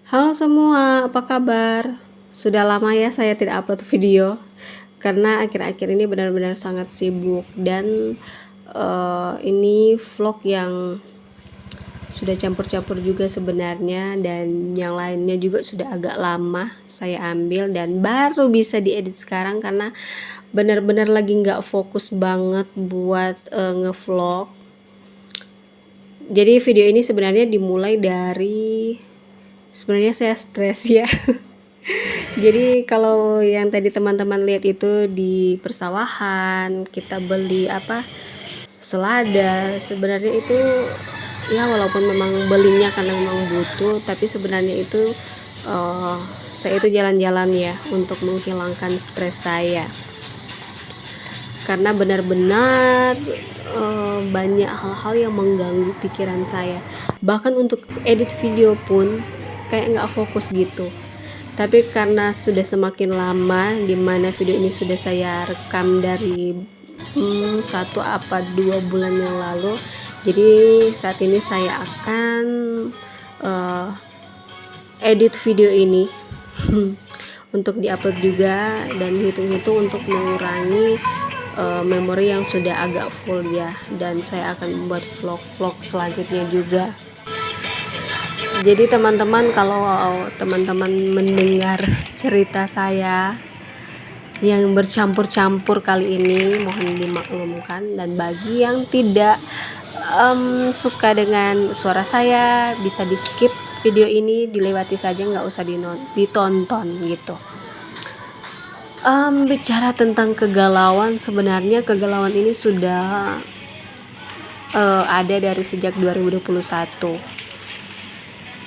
Halo semua, apa kabar? Sudah lama ya saya tidak upload video karena akhir-akhir ini benar-benar sangat sibuk dan ini vlog yang sudah campur-campur juga sebenarnya, dan yang lainnya juga sudah agak lama saya ambil dan baru bisa diedit sekarang karena benar-benar lagi nggak fokus banget buat ngevlog. Jadi video ini sebenarnya dimulai dari sebenarnya saya stres ya. Jadi kalau yang tadi teman-teman lihat itu di persawahan kita beli selada, sebenarnya itu ya walaupun memang belinya karena memang butuh, tapi sebenarnya itu saya itu jalan-jalan ya untuk menghilangkan stres saya, karena benar-benar banyak hal-hal yang mengganggu pikiran saya. Bahkan untuk edit video pun kayak nggak fokus gitu. Tapi karena sudah semakin lama dimana video ini sudah saya rekam dari 1 apa 2 bulan yang lalu, jadi saat ini saya akan edit video ini untuk diupload juga, dan hitung-hitung untuk mengurangi memori yang sudah agak full ya, dan saya akan membuat vlog-vlog selanjutnya juga. Jadi teman-teman, kalau teman-teman mendengar cerita saya yang bercampur-campur kali ini, mohon dimaklumkan, dan bagi yang tidak suka dengan suara saya bisa di skip video ini, dilewati saja, nggak usah ditonton gitu. Bicara tentang kegalauan, sebenarnya kegalauan ini sudah ada dari sejak 2021,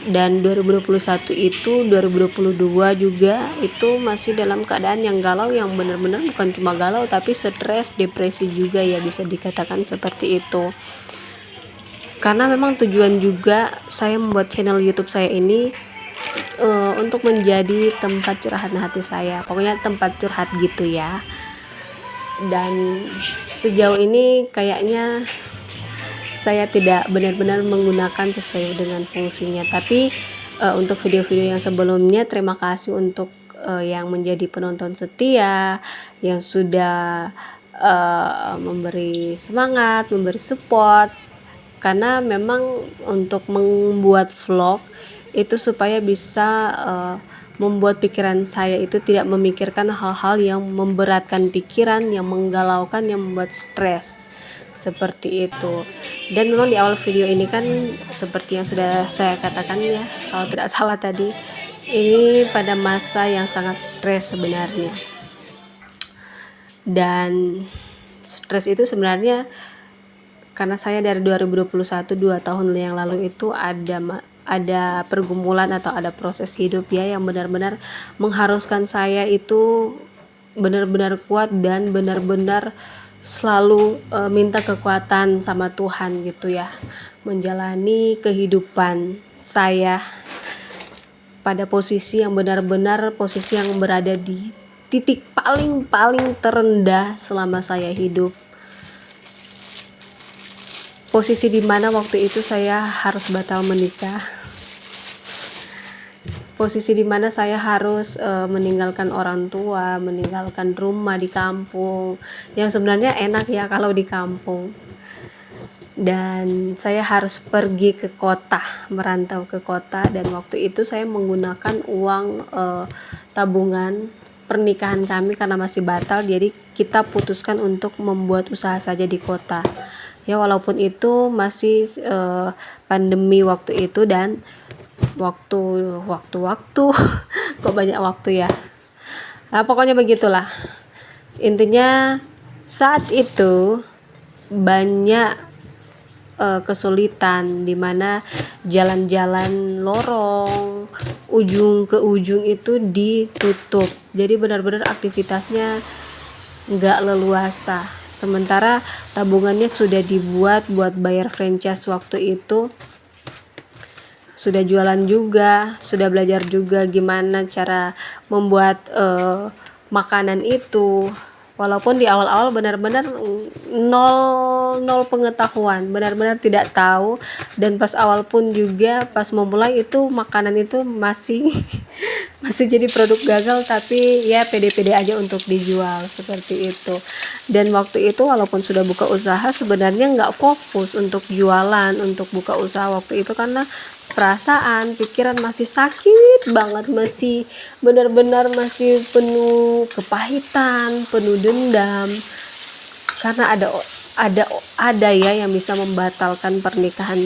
dan 2021 itu 2022 juga itu masih dalam keadaan yang galau, yang benar-benar bukan cuma galau tapi stres, depresi juga ya, bisa dikatakan seperti itu. Karena memang tujuan juga saya membuat channel YouTube saya ini untuk menjadi tempat curahan hati saya, pokoknya tempat curhat gitu ya. Dan sejauh ini kayaknya saya tidak benar-benar menggunakan sesuai dengan fungsinya. Tapi untuk video-video yang sebelumnya, terima kasih untuk yang menjadi penonton setia, yang sudah memberi semangat, memberi support. Karena memang untuk membuat vlog itu supaya bisa membuat pikiran saya itu tidak memikirkan hal-hal yang memberatkan pikiran, yang menggalaukan, yang membuat stres, seperti itu. Dan memang di awal video ini kan seperti yang sudah saya katakan ya, kalau tidak salah tadi, ini pada masa yang sangat stres sebenarnya. Dan stres itu sebenarnya karena saya dari 2021, 2 tahun yang lalu itu ada pergumulan atau ada proses hidup ya yang benar-benar mengharuskan saya itu benar-benar kuat dan benar-benar selalu minta kekuatan sama Tuhan gitu ya, menjalani kehidupan saya pada posisi yang benar-benar posisi yang berada di titik paling terendah selama saya hidup. Posisi dimana waktu itu saya harus batal menikah, posisi dimana saya harus meninggalkan orang tua, meninggalkan rumah di kampung, yang sebenarnya enak ya kalau di kampung, dan saya harus pergi ke kota, merantau ke kota. Dan waktu itu saya menggunakan uang tabungan pernikahan kami karena masih batal, jadi kita putuskan untuk membuat usaha saja di kota ya, walaupun itu masih pandemi waktu itu. Dan waktu kok banyak waktu ya, nah, pokoknya begitulah intinya. Saat itu banyak kesulitan, dimana jalan-jalan lorong ujung ke ujung itu ditutup, jadi benar-benar aktivitasnya nggak leluasa. Sementara tabungannya sudah dibuat buat bayar franchise waktu itu, sudah jualan juga, sudah belajar juga gimana cara membuat makanan itu. walaupun di awal-awal benar-benar nol pengetahuan, benar-benar tidak tahu. Dan pas awal pun juga pas memulai itu makanan itu masih masih jadi produk gagal, tapi ya pede-pede aja untuk dijual seperti itu. Dan waktu itu walaupun sudah buka usaha, sebenarnya nggak fokus untuk jualan, untuk buka usaha waktu itu, karena perasaan pikiran masih sakit banget, masih benar-benar masih penuh kepahitan, penuh dendam, karena ada ada ya yang bisa membatalkan pernikahan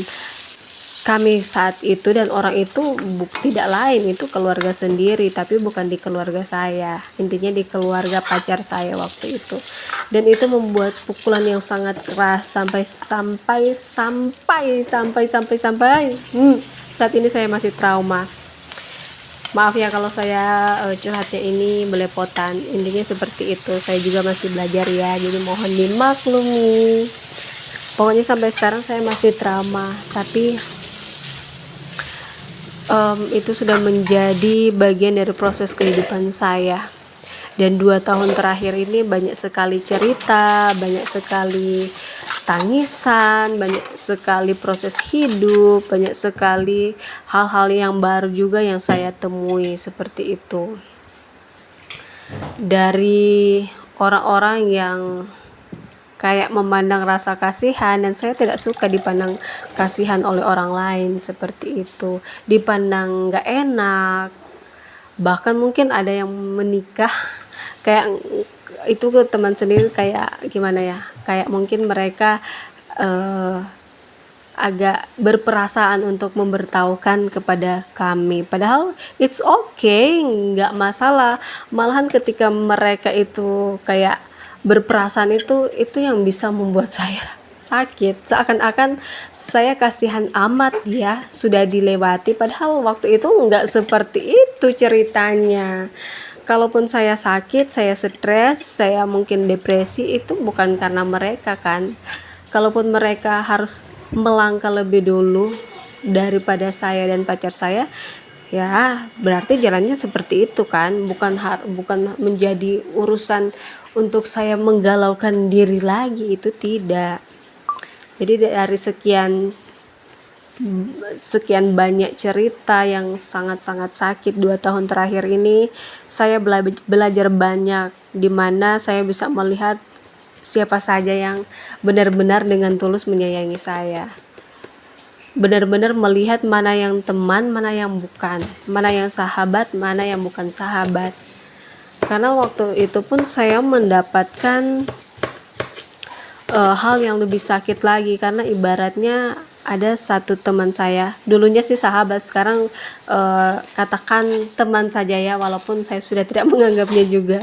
kami saat itu. Dan orang itu tidak lain, itu keluarga sendiri, tapi bukan di keluarga saya, intinya di keluarga pacar saya waktu itu. Dan itu membuat pukulan yang sangat keras sampai saat ini saya masih trauma. Maaf ya kalau saya curhatnya ini belepotan, intinya seperti itu. Saya juga masih belajar ya, jadi mohon dimaklumi. Pokoknya sampai sekarang saya masih trauma, tapi itu sudah menjadi bagian dari proses kehidupan saya. Dan 2 tahun terakhir ini banyak sekali cerita, banyak sekali tangisan, banyak sekali proses hidup, banyak sekali hal-hal yang baru juga yang saya temui seperti itu. Dari orang-orang yang kayak memandang rasa kasihan, dan saya tidak suka dipandang kasihan oleh orang lain seperti itu, dipandang gak enak. Bahkan mungkin ada yang menikah kayak itu ke teman sendiri, kayak gimana ya, kayak mungkin mereka agak berperasaan untuk memberitahukan kepada kami, padahal it's okay, nggak masalah. Malahan ketika mereka itu kayak berperasaan, itu yang bisa membuat saya sakit, seakan-akan saya kasihan amat ya, sudah dilewati, padahal waktu itu nggak seperti itu ceritanya. Kalaupun saya sakit, saya stres, saya mungkin depresi, itu bukan karena mereka kan. Kalaupun mereka harus melangkah lebih dulu daripada saya dan pacar saya, ya berarti jalannya seperti itu kan. Bukan menjadi urusan untuk saya menggalaukan diri lagi, itu tidak. Jadi dari sekian banyak cerita yang sangat-sangat sakit 2 tahun terakhir ini, saya belajar banyak, di mana saya bisa melihat siapa saja yang benar-benar dengan tulus menyayangi saya. Benar-benar melihat mana yang teman, mana yang bukan, mana yang sahabat, mana yang bukan sahabat. Karena waktu itu pun saya mendapatkan hal yang lebih sakit lagi, karena ibaratnya ada satu teman saya, dulunya sih sahabat, sekarang katakan teman saja ya, walaupun saya sudah tidak menganggapnya juga.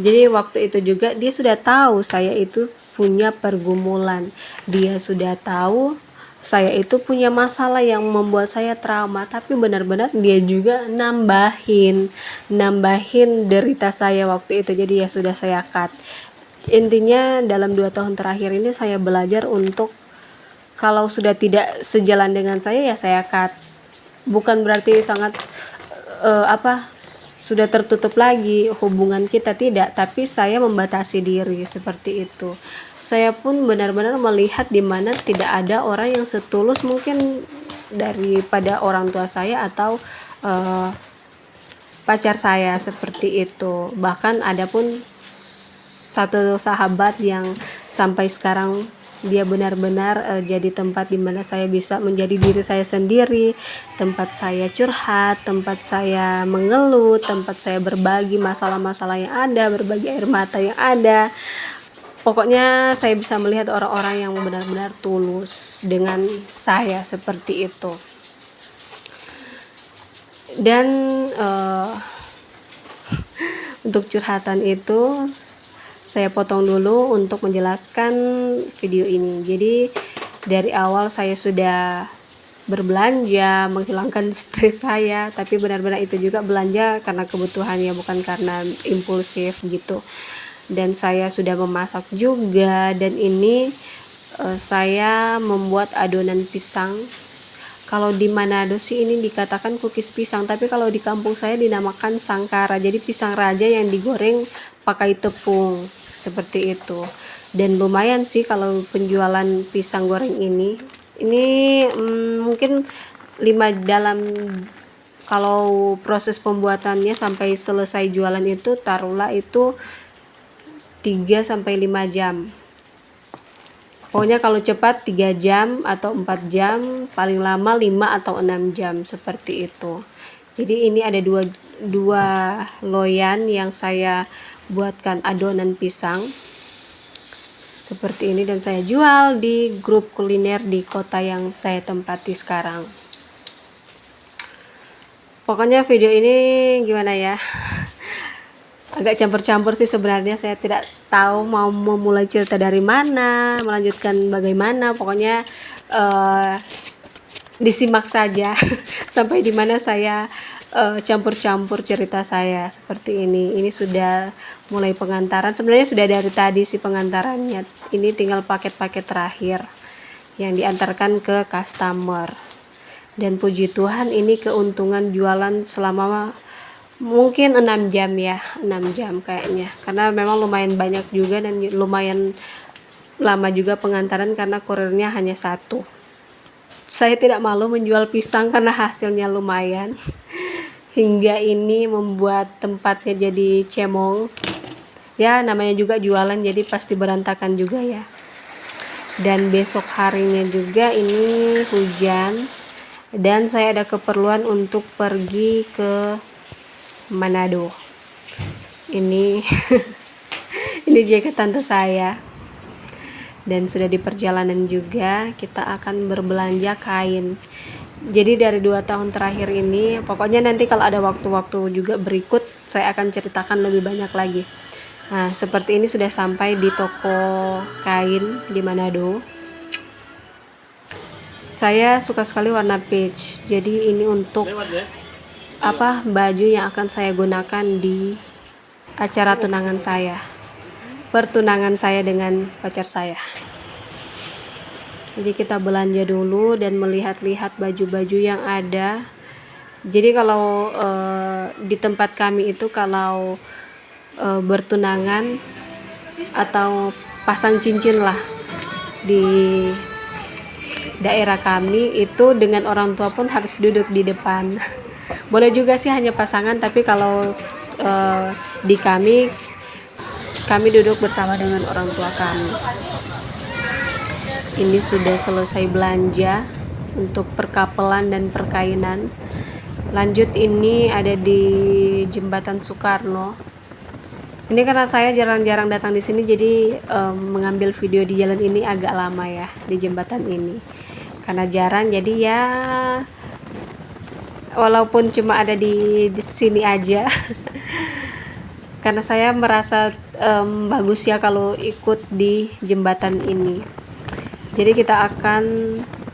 Jadi waktu itu juga dia sudah tahu saya itu punya pergumulan, dia sudah tahu saya itu punya masalah yang membuat saya trauma, tapi benar-benar dia juga nambahin derita saya waktu itu. Jadi ya sudah, saya cut. Intinya dalam 2 tahun terakhir ini saya belajar untuk kalau sudah tidak sejalan dengan saya, ya saya cut. Bukan berarti sangat sudah tertutup lagi hubungan kita, tidak, tapi saya membatasi diri seperti itu. Saya pun benar-benar melihat di mana tidak ada orang yang setulus mungkin daripada orang tua saya atau pacar saya seperti itu. Bahkan ada pun satu sahabat yang sampai sekarang dia benar-benar jadi tempat di mana saya bisa menjadi diri saya sendiri, tempat saya curhat, tempat saya mengeluh, tempat saya berbagi masalah-masalah yang ada, berbagi air mata yang ada. Pokoknya saya bisa melihat orang-orang yang benar-benar tulus dengan saya seperti itu. Dan untuk curhatan itu saya potong dulu untuk menjelaskan video ini. Jadi dari awal saya sudah berbelanja menghilangkan stres saya, tapi benar-benar itu juga belanja karena kebutuhannya, bukan karena impulsif gitu. Dan saya sudah memasak juga, dan ini saya membuat adonan pisang. Kalau di Manado sih ini dikatakan kukis pisang, tapi kalau di kampung saya dinamakan sangkara. Jadi pisang raja yang digoreng pakai tepung. seperti itu. Dan lumayan sih kalau penjualan pisang goreng ini mungkin 5 dalam, kalau proses pembuatannya sampai selesai jualan itu taruhlah itu 3 sampai 5 jam. Pokoknya kalau cepat 3 jam atau 4 jam, paling lama 5 atau 6 jam seperti itu. Jadi ini ada dua loyan yang saya buatkan adonan pisang seperti ini, dan saya jual di grup kuliner di kota yang saya tempati sekarang. Pokoknya video ini gimana ya, agak campur-campur sih sebenarnya. Saya tidak tahu mau memulai cerita dari mana, melanjutkan bagaimana. Pokoknya disimak saja sampai dimana saya campur-campur cerita saya seperti ini. Ini sudah mulai pengantaran, sebenarnya sudah dari tadi sih pengantarannya. Ini tinggal paket-paket terakhir yang diantarkan ke customer. Dan puji Tuhan ini keuntungan jualan selama mungkin 6 jam ya, 6 jam kayaknya, karena memang lumayan banyak juga dan lumayan lama juga pengantaran karena kurirnya hanya 1. Saya tidak malu menjual pisang karena hasilnya lumayan. Hingga ini membuat tempatnya jadi cemong. Ya namanya juga jualan, jadi pasti berantakan juga ya. Dan besok harinya juga ini hujan, dan saya ada keperluan untuk pergi ke Manado. Ini ini jaket tante saya. Dan sudah di perjalanan juga kita akan berbelanja kain. Jadi dari 2 tahun terakhir ini, pokoknya nanti kalau ada waktu-waktu juga berikut saya akan ceritakan lebih banyak lagi. Nah seperti ini sudah sampai di toko kain di Manado. Saya suka sekali warna peach, jadi ini untuk baju yang akan saya gunakan di acara tunangan saya, pertunangan saya dengan pacar saya. Jadi kita belanja dulu dan melihat-lihat baju-baju yang ada. Jadi kalau di tempat kami itu kalau bertunangan atau pasang cincin lah di daerah kami itu, dengan orang tua pun harus duduk di depan. Boleh juga sih hanya pasangan, tapi kalau di kami duduk bersama dengan orang tua kami. Ini sudah selesai belanja untuk perkapelan dan perkainan. Lanjut ini ada di Jembatan Soekarno. Ini karena saya jarang-jarang datang di sini, jadi mengambil video di jalan ini agak lama ya, di jembatan ini. Karena jarang, jadi ya walaupun cuma ada di sini aja. Karena saya merasa bagus ya kalau ikut di jembatan ini. Jadi kita akan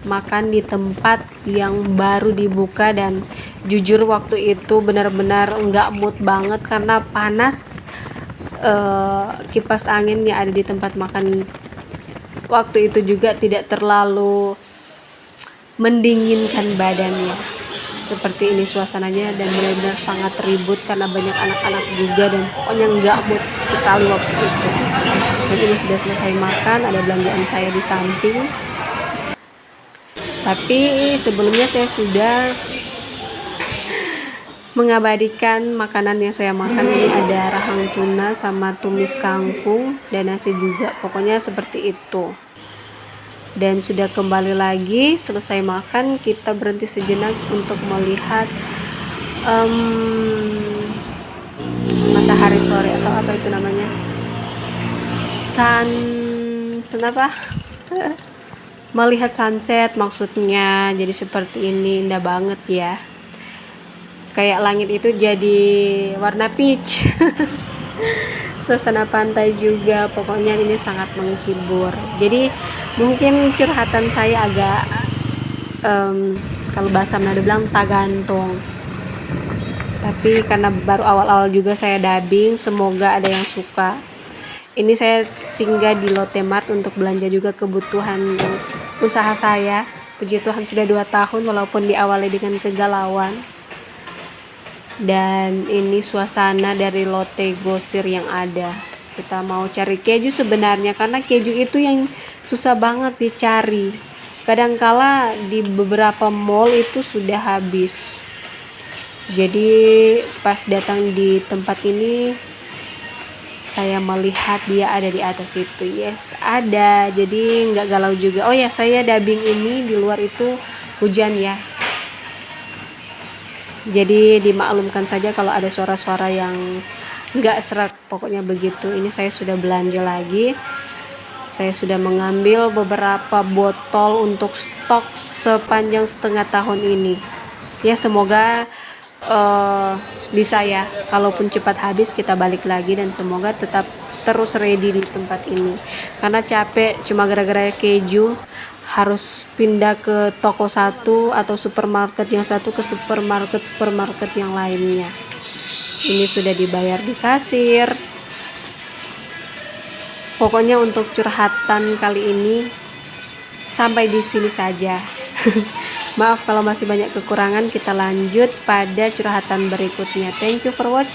makan di tempat yang baru dibuka, dan jujur waktu itu benar-benar nggak mood banget karena panas. Kipas angin yang ada di tempat makan waktu itu juga tidak terlalu mendinginkan badannya. Seperti ini suasananya, dan benar-benar sangat ribut karena banyak anak-anak juga, dan pokoknya nggak mood sekali waktu itu. Dan ini sudah selesai makan, ada belanjaan saya di samping. Tapi sebelumnya saya sudah mengabadikan makanan yang saya makan. Ini ada rahang tuna sama tumis kangkung dan nasi juga, pokoknya seperti itu. Dan sudah kembali lagi, selesai makan kita berhenti sejenak untuk melihat matahari sore atau apa itu namanya, melihat sunset maksudnya. Jadi seperti ini, indah banget ya, kayak langit itu jadi warna peach. Suasana pantai juga, pokoknya ini sangat menghibur. Jadi mungkin curhatan saya agak kalau bahasa Manado bilang tagantung, tapi karena baru awal-awal juga saya dubbing, semoga ada yang suka. Ini saya singgah di Lotte Mart untuk belanja juga kebutuhan usaha saya. Puji Tuhan sudah 2 tahun walaupun diawali dengan kegalauan. Dan ini suasana dari Lotte Grosir yang ada. Kita mau cari keju sebenarnya, karena keju itu yang susah banget dicari. Kadangkala di beberapa mall itu sudah habis. Jadi pas datang di tempat ini, saya melihat dia ada di atas itu. Yes, ada. Jadi nggak galau juga. Oh ya, saya dubbing ini di luar itu hujan ya. Jadi dimaklumkan saja kalau ada suara-suara yang nggak serak, pokoknya begitu. Ini saya sudah belanja lagi. Saya sudah mengambil beberapa botol untuk stok sepanjang setengah tahun ini. Ya, semoga bisa ya. Kalaupun cepat habis kita balik lagi, dan semoga tetap terus ready di tempat ini. Karena capek cuma gara-gara keju harus pindah ke toko satu atau supermarket yang satu ke supermarket yang lainnya. Ini sudah dibayar di kasir. Pokoknya untuk curhatan kali ini sampai di sini saja. Maaf kalau masih banyak kekurangan. Kita lanjut pada curhatan berikutnya. Thank you for watching.